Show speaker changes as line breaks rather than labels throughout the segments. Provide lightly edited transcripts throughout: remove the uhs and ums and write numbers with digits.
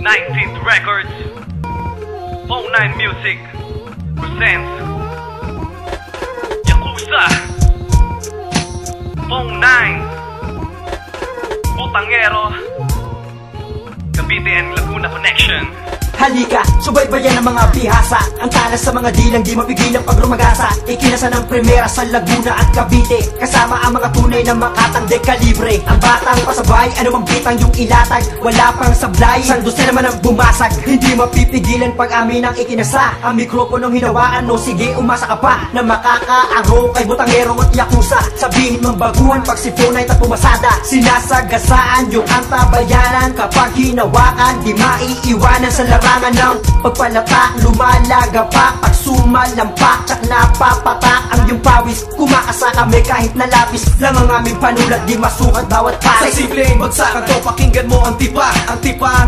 19th Records, Phone 9 Music presents Yakuza, Phone 9, Butangero, Cavite and Laguna Connection.
Halika, subaybayan ng mga bihasa, ang talas sa mga dilang di mapigilang pagrumagasa. Ikinasa ng primera sa Laguna at Cavite, kasama ang mga tunay na makatang dekalibre. Ang batang pasabay, anumang bitang yung ilatag, wala pang sablay, sandusin naman ang bumasag. Hindi mapipigilan pag amin ang ikinasa, ang mikroponong hinawaan, no sige umasa ka pa na makakaaro kay Butangero at Yakuza. Sabihin mong baguhan pag si Phone 9 at pumasada, sinasagasaan yung antabayanan. Kapag hinawakan, di maiiwanan sa larangan ng pagpalata, lumalagapak, pag sumalampak, tsak napapatak ang iyong pawis. Kumakasa kami kahit na lapis lang ang aming panulat, di masukat bawat paris.
Sa simpleng bagsakan to, pakinggan mo ang tipa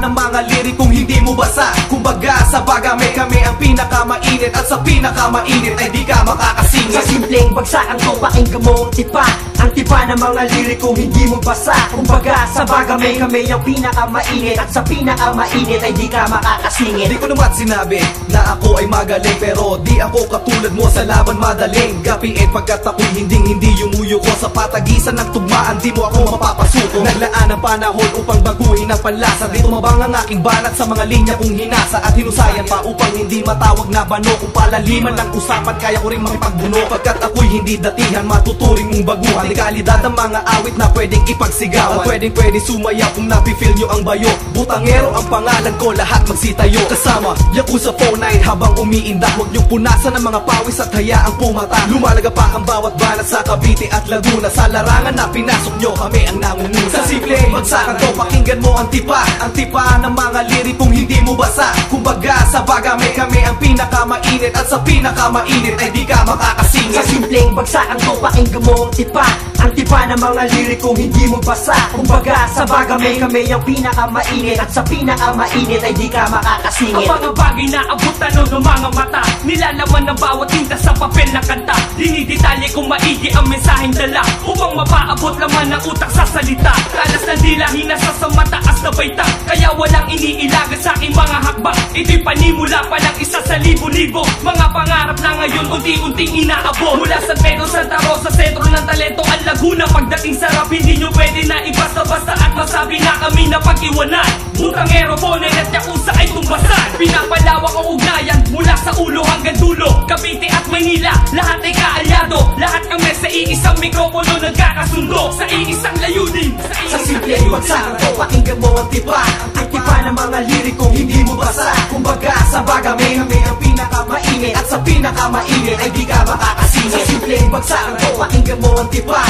ng mga lirikong hindi mo basa. Kumbaga sa baga may kami ang pinakamainit, at sa pinakamainit ay di ka makakasingit.
Sa simpleng bagsakan to, pakinggan mo ang tipa ng mga lirikong hindi mo basa. Kumbaga sa baga may kami ang pinakamainit, at sa pinakamainit ay di ka makakasingit.
Di ko naman sinabi na ako ay magaling, pero di ako katulad mo sa laban madaling gapiin, pagkat ako'y hindi yumuyo ko sa patagisan ng tugmaan. Di mo ako mapapasuko. Naglaan ang panahon upang baguhin ang panlasa. Di tumabang ang aking banat sa mga linya kong hinasa, at hinusayan pa upang hindi matawag na bano. Kung palaliman ng usapan, kaya ko rin makipagbuno, pagkat ako'y hindi datihan, matuturing mong baguhan. Di kalidad ang mga awit na pwedeng ipagsigawan, pwedeng sumayaw kung napifeel nyo ang bayo. Butangero ang pangalan ko, lahat magsitayo. Kasama Yakuza Phone 9 habang umiinda, huwag niyong punasan ng mga pawis at hayaang pumata. Lumalaga pa ang bawat banat sa Cavite at Laguna, sa larangan na pinasok nyo, kami ang nangunguna. Sa simple bagsakan to, pakinggan mo ang tipa ng mga lirikong hindi mo basa. Kumbaga sa baga may kami ang pinakamainit, at sa pinakamainit ay di ka makakasingit.
Sa simpleng bagsakan to, pakinggan mo ang tipa ng mga lirikong hindi mo basa. Kumbaga sa baga may kami ang pinakamainit, at sa pinakamainit ay di ka makakasingit.
Ang mga bagay na abutan ng mga mata, nilalaman ng bawat tinta sa papel na kanta. Dinidetalye kung maigi ang mensaheng dala, upang mapaabot laman ng utak sa salita. Talas ng dila, hinasa sa mataas na baita, kaya walang iniilaga sa aking mga hakbang. Ito'y panimula pa ng isa sa libo-libo, mga pangarap na ngayon unti-unting inaabot. Mula San Pedro, Santa Rosa, sentro ng talento ang Laguna. Pagdating sa rap, hindi nyo pwede na ibasta-basta at masabi na kami na pag-iwanan. Butangero, Phone 9 at Yakuza ay tumbasan. Pinapalawak ang ugnayan mula sa ulo hanggang dulo. Cavite at Manila, lahat ay kaalyado. Lahat kami sa iisang mikropono nagkakasundo, sa iisang layunin.
Sa simpleng bagsakan to, pakinggan mo ang tipa ng mga lirikong hindi mo basa. Kumbaga sa baga may kami ang pinakamainit, at sa pinakamainit ay di ka makakasingit. Sa simpleng bagsakan to, pakinggan mo ang tipa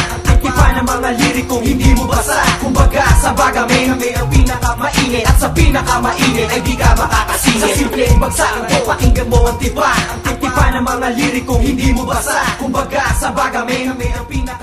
ng mga lirikong hindi mo basa. Kumbaga sa baga may kami ang pinakamainit, at sa pinakamainit ay di ka makakasingit. Sa simpleng bagsakan to, pakinggan mo ang tipa ng mga lirikong hindi mo basa. Kumbaga sa baga may kami ang pinakamainit.